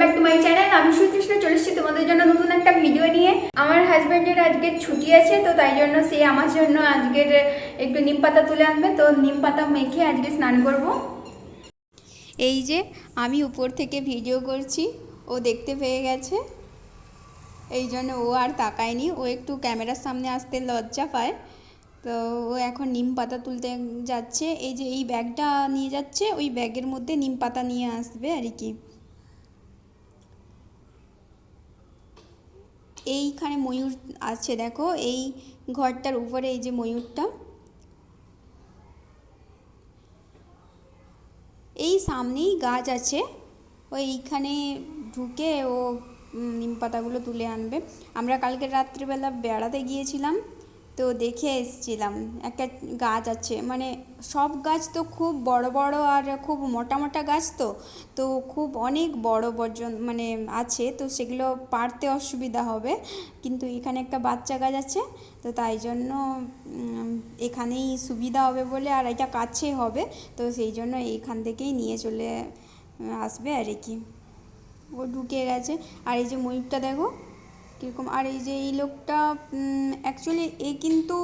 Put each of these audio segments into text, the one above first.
Back to my channel. আমি সুতৃষ্ণ চলে এসেছি তোমাদের জন্য নতুন একটা ভিডিও নিয়ে। আমার হাজব্যান্ডের আজকে ছুটি আছে, তো তাই জন্য সে আমার জন্য আজকের একটু নিম পাতা তুলে আনবে। তো নিম পাতা মেখে আজকে স্নান করব। এই যে আমি উপর থেকে ভিডিও করছি, ও দেখতে পেয়ে গেছে, এই জন্য ও আর তাকায়নি। ও একটু ক্যামেরার সামনে আসতে লজ্জা পায়, তো ও এখন নিম পাতা তুলতে যাচ্ছে। এই যে এই ব্যাগটা নিয়ে যাচ্ছে, ওই ব্যাগের মধ্যে নিম পাতা নিয়ে আসবে আর কি। এইখানে ময়ূর আছে, দেখো এই ঘরটার উপরে এই যে ময়ূরটা, এই সামনেই গাছ আছে, ওইখানে ঢুকে ও নিম পাতাগুলো তুলে আনবে। আমরা কালকে রাত্রিবেলা বেড়াতে গিয়েছিলাম, তো দেখে এসেছিলাম একটা গাছ আছে, মানে সব গাছ তো খুব বড় বড় আর খুব মোটা মোটা গাছ, তো তো খুব অনেক বড় মানে আছে, তো সেগুলো পারতে অসুবিধা হবে। কিন্তু এখানে একটা বাচ্চা গাছ আছে, তো তাই জন্য এখানেই সুবিধা হবে বলে, আর এটা কাছে হবে, তো সেই জন্য এইখান থেকেই নিয়ে চলে আসবে আর কি। ও ঢুকে গেছে। আর এই যে ময়ূরটা দেখো কীরকম। আর এই যে এই লোকটা অ্যাকচুয়ালি এ কিন্তু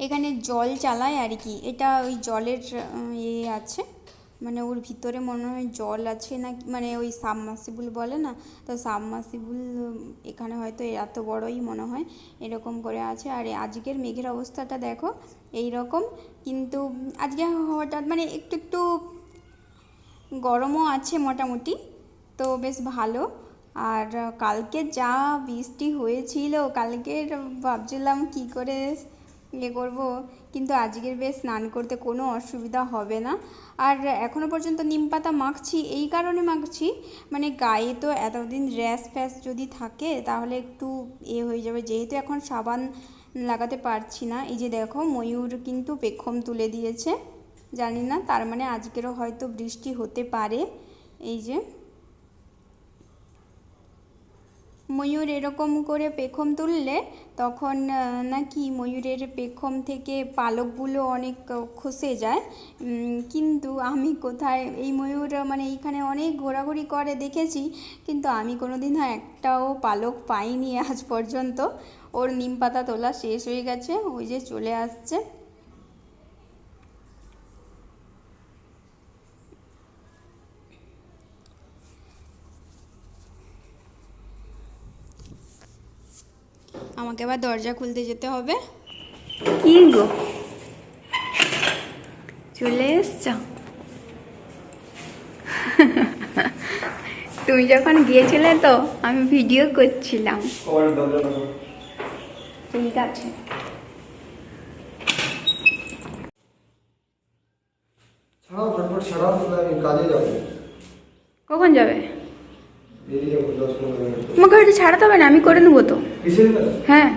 এখানে জল চালায় আর কি। এটা ওই জলের আছে, মানে ওর ভিতরে মনে হয় জল আছে না, মানে ওই সাবমার্সিবল বলে না, তো সাবমার্সিবল এখানে হয়তো এত বড়ই মনে হয় এরকম করে আছে। আর আজকের মেঘের অবস্থাটা দেখো এই রকম, কিন্তু আজকে হঠাৎ মানে একটু একটু গরমও আছে মোটামুটি, তো বেশ ভালো। আর কালকে যা বৃষ্টি হয়েছিল, কালকের ভাবছিলাম কি করে করব, কিন্তু আজকের বেশ স্নান করতে কোনো অসুবিধা হবে না। আর এখনও পর্যন্ত নিম পাতা মাখছি, এই কারণে মাখছি, মানে গায়ে তো এতদিন র্যাশ ফ্যাশ যদি থাকে তাহলে একটু হয়ে যাবে, যেহেতু এখন সাবান লাগাতে পারছি না। এই যে দেখো ময়ূর কিন্তু পেখম তুলে দিয়েছে, জানি না, তার মানে আজকেরও হয়তো বৃষ্টি হতে পারে। এই যে ময়ূর এরকম করে পেখম তুললে তখন নাকি ময়ূরের পেখম থেকে পালকগুলো অনেক খসে যায়। কিন্তু আমি কোথায় এই ময়ূর মানে এইখানে অনেক ঘোরাঘুরি করে দেখেছি, কিন্তু আমি কোনোদিনও একটাও পালক পাইনি আজ পর্যন্ত। ওর নিম পাতা তোলা শেষ হয়ে গেছে, ওই যে চলে আসছে। আমাকে আবার দরজা খুলতে যেতে হবে। কি গো, চলে এসছ? তুমি যখন গিয়েছিলে তো আমি ভিডিও করছিলাম। ঠিক আছে, কখন যাবে? তোমাকে হয়তো ছাড়াতে হবে না, আমি করে নেবো তো। হ্যাঁ,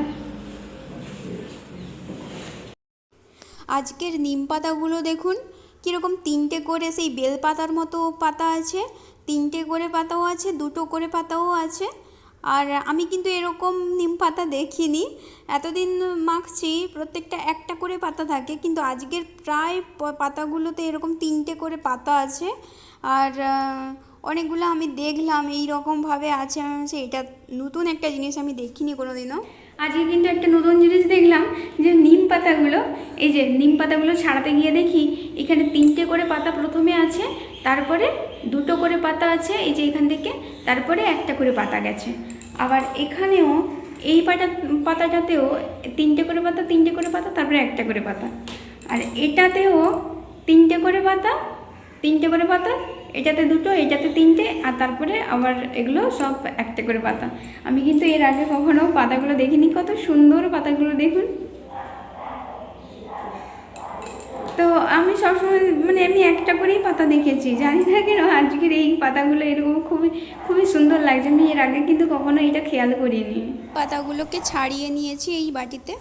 আজকের নিম পাতাগুলো দেখুন কীরকম, তিনটে করে সেই বেল পাতার মতো পাতা আছে, তিনটে করে পাতাও আছে, দুটো করে পাতাও আছে। আর আমি কিন্তু এরকম নিম পাতা দেখিনি, এতদিন মাখছি প্রত্যেকটা একটা করে পাতা থাকে, কিন্তু আজকের প্রায় পাতাগুলোতে এরকম তিনটে করে পাতা আছে। আর অনেকগুলো আমি দেখলাম এই রকমভাবে আছে, এটা নতুন একটা জিনিস, আমি দেখিনি কোনো দিনও। আজকে কিন্তু একটা নতুন জিনিস দেখলাম, যে নিম পাতাগুলো, এই যে নিম পাতাগুলো ছাড়াতে গিয়ে দেখি এখানে তিনটে করে পাতা প্রথমে আছে, তারপরে দুটো করে পাতা আছে এই যে এখান থেকে, তারপরে একটা করে পাতা গেছে। আবার এখানেও এই পাতাটাতেও তিনটে করে পাতা, তিনটে করে পাতা, তারপরে একটা করে পাতা। আর এটাতেও তিনটে করে পাতা, তিনটে করে পাতা, এটাতে দুটো, এটাতে তিনটে, আর তারপরে আবার এগুলো সব একটা করে পাতা। আমি কিন্তু এর আগে কখনো পাতাগুলো দেখিনি, কত সুন্দর পাতাগুলো দেখুন। তো আমি সবসময় মানে আমি একটা করেই পাতা দেখেছি, জানি না কেন আজকের এই পাতাগুলো এরকম খুবই খুবই সুন্দর লাগছে। আমি এর আগে কিন্তু কখনো এটা খেয়াল করিনি। পাতাগুলোকে ছাড়িয়ে নিয়েছি এই বাটিতে,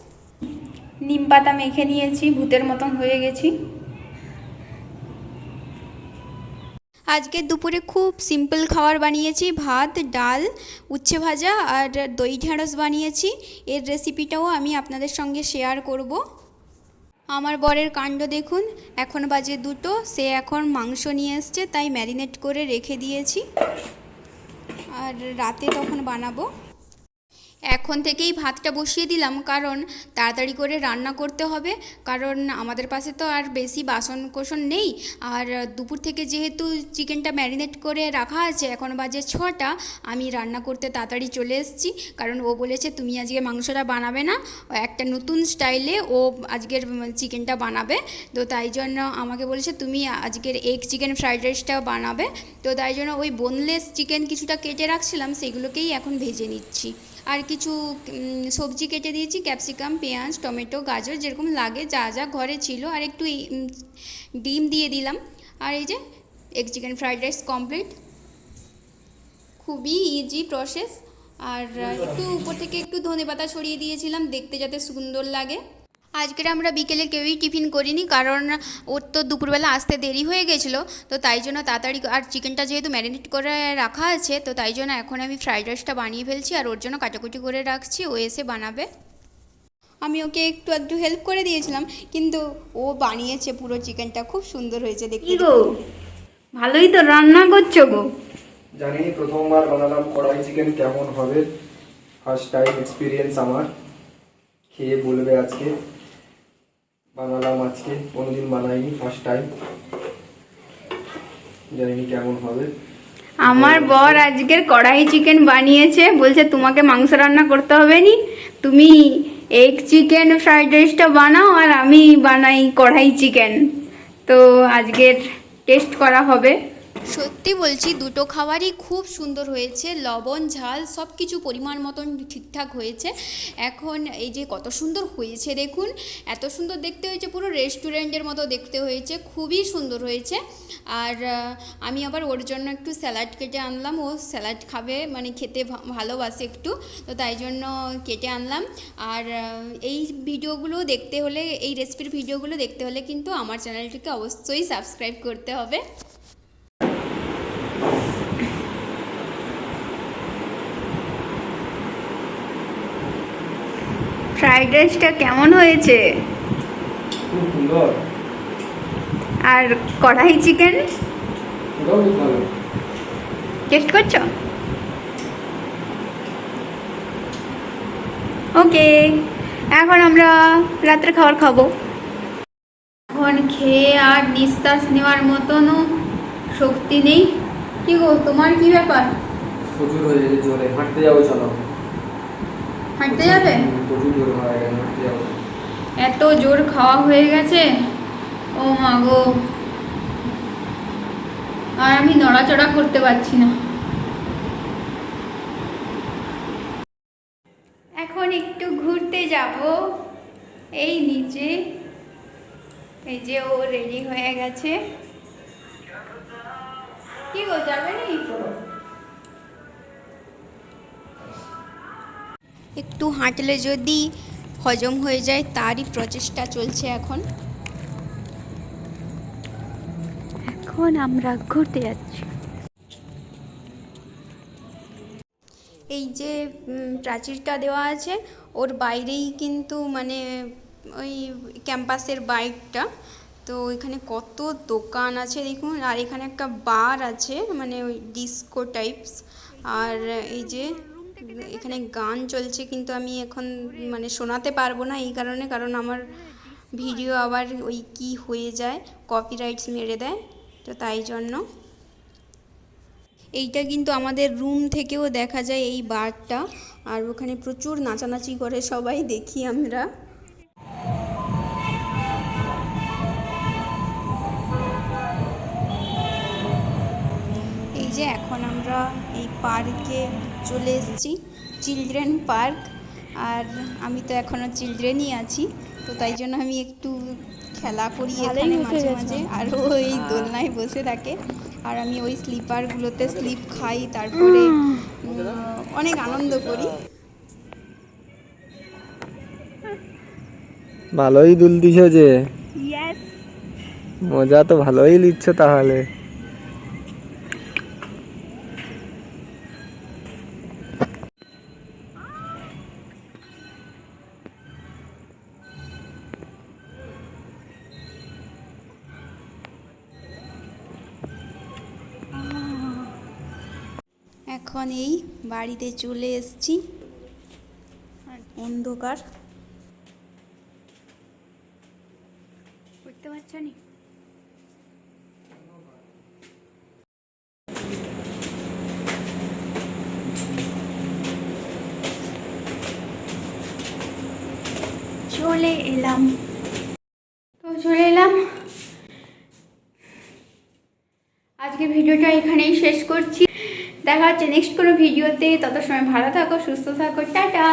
নিম পাতা মেখে নিয়েছি, ভূতের মতন হয়ে গেছি। আজকে দুপুরে খুব সিম্পল খাবার বানিয়েছি, ভাত, ডাল, উচ্ছে ভাজা আর দই ঢেঁড়স বানিয়েছি। এর রেসিপিটাও আমি আপনাদের সঙ্গে শেয়ার করব। আমার বরের কাণ্ড দেখুন, এখন বাজে 2টো, সে এখন মাংস নিয়ে এসছে, তাই ম্যারিনেট করে রেখে দিয়েছি, আর রাতে তখন বানাবো। এখন থেকেই ভাতটা বসিয়ে দিলাম, কারণ তাড়াতাড়ি করে রান্না করতে হবে, কারণ আমাদের পাশে তো আর বেশি বাসন কোসন নেই। আর দুপুর থেকে যেহেতু চিকেনটা ম্যারিনেট করে রাখা আছে, এখন বাজে 6টা, আমি রান্না করতে তাড়াতাড়ি চলে এসেছি, কারণ ও বলেছে তুমি আজকে মাংসটা বানাবে না, একটা নতুন স্টাইলে ও আজকের চিকেনটা বানাবে। তো তাই জন্য আমাকে বলেছে তুমি আজকের এগ চিকেন ফ্রাইড রাইসটা বানাবে। তো তাই জন্য ওই বোনলেস চিকেন কিছুটা কেটে রাখছিলাম, সেগুলোকেই এখন ভেজে নিচ্ছি। আর কিছু সবজি কেটে দিয়েছি, ক্যাপসিকাম, পেঁয়াজ, টমেটো, গাজর, যেরকম লাগে যা যা ঘরে ছিল, আর একটু ডিম দিয়ে দিলাম। আর এই যে egg chicken fried rice complete, খুবই ইজি প্রসেস। আর একটু উপর থেকে একটু ধনেপাতা ছড়িয়ে দিয়েছিলাম, দেখতে যাতে সুন্দর লাগে। আজকের আমরা বিকেলে কেউই টিফিন করিনি, কারণ ওর তো দুপুরবেলা আসতে দেরি হয়ে গেছিলো, তো তাই জন্য তাড়াতাড়ি, আর চিকেনটা যেহেতু ম্যারিনেট করে রাখা আছে, তো তাই জন্য এখন আমি ফ্রাইড রাইসটা বানিয়ে ফেলছি, আর ওর জন্য কাটাকুটি করে রাখছি, ও এসে বানাবে। আমি ওকে একটু হেল্প করে দিয়েছিলাম, কিন্তু ও বানিয়েছে পুরো চিকেনটা, খুব সুন্দর হয়েছে দেখতে। গো ভালোই তো রান্না করছো গো। জানি প্রথমবার বানালাম কড়াই চিকেন, কেমন হবে ফার্স্ট টাইম এক্সপিরিয়েন্স আমার, খেয়ে বলবে আজকে। বানালাম আজকে, কোনোদিন বানাইনি, ফার্স্ট টাইম, জানি কেমন হবে। আমার বর আজকের কড়াই চিকেন বানিয়েছে, বলছে তোমাকে মাংস রান্না করতে হবে নি, তুমি এগ চিকেন ফ্রাইড রাইসটা বানাও আর আমি বানাই কড়াই চিকেন। তো আজকের টেস্ট করা হবে। সত্যি বলছি, দুটো খাবারই খুব সুন্দর হয়েছে, লবণ ঝাল সব কিছু পরিমাণ মতন ঠিকঠাক হয়েছে। এখন এই যে কত সুন্দর হয়েছে দেখুন, এত সুন্দর দেখতে হয়েছে, পুরো রেস্টুরেন্টের মতো দেখতে হয়েছে, খুবই সুন্দর হয়েছে। আর আমি আবার ওর জন্য একটু স্যালাড কেটে আনলাম, ও স্যালাড খাবে, মানে খেতে ভালোবাসে একটু, তো তাই জন্য কেটে আনলাম। আর এই ভিডিওগুলো দেখতে হলে, এই রেসিপির ভিডিওগুলো দেখতে হলে কিন্তু আমার চ্যানেলটিকে অবশ্যই সাবস্ক্রাইব করতে হবে। ফ্রাইড রাইসটা কেমন হয়েছে? খুব সুন্দর। আর কড়াই চিকেন খুব ভালো। টেস্ট করছো? ওকে, এখন আমরা রাত্রে খাবার খাবো। এখন খেয়ে আর নিঃশ্বাস নেওয়ার মতনও শক্তি নেই। কি গো, তোমার কি ব্যাপার? প্রচুর হয়ে গেছে, জোরে হাঁটতে যাবো, চলো। হাঁটতে যাবে? প্রচুর জোর হয়ে গেছে, হাঁটতে যাবো। এত জোর খাওয়া হয়ে গেছে, ও মা গো, আর আমি নড়াচড়া করতে পারছি না। এখন একটু ঘুরতে যাব, এই নিচে, এই যে ও রেডি হয়ে গেছে। কি গো, যাবে নি? একটু হাঁটলে যদি হজম হয়ে যায়, তারই প্রচেষ্টা চলছে এখন। এখন আমরা ঘুরতে যাচ্ছি। এই যে প্রাচীরটা দেওয়া আছে, ওর বাইরেই কিন্তু, মানে ওই ক্যাম্পাসের বাইকটা, তো এখানে কত দোকান আছে দেখুন, আর এখানে একটা বার আছে, মানে ওই ডিস্কো টাইপস। আর এই যে এখানে গান চলছে, কিন্তু আমি এখন মানে শোনাতে পারবো না, এই কারণে, কারণ আমার ভিডিও আবার ওই কি হয়ে যায়, কপিরাইটস মেরে দেয়, তো তাই জন্য। এইটা কিন্তু আমাদের রুম থেকেও দেখা যায়, এই বারটা, আর ওখানে প্রচুর নাচানাচি করে সবাই, দেখি আমরা। এই যে এখন আমরা এই পার্কে চলে এসেছি, চিলড্রেন পার্ক, আর আমি তো এখনও চিলড্রেনই আছি, তো তাই জন্য আমি একটু খেলা করি এখানে মাঝে মাঝে, আর ওই দোলনায় বসে থাকে, আর আমি ওই স্লিপারগুলোতে স্লিপ খাই, তারপরে অনেক আনন্দ করি। ভালোই দুলতিছ যে, মজা তো ভালোই নিচ্ছ তাহলে। এখন এই বাড়িতে চলে এসেছি, অন্ধকার বুঝতে পারছো নি। চলে এলাম, আজকে ভিডিওটা এখানেই শেষ করছি। দেখা হচ্ছে নেক্সট কোনো ভিডিওতে। তত সময় ভালো থাকো, সুস্থ থাকো, টাটা।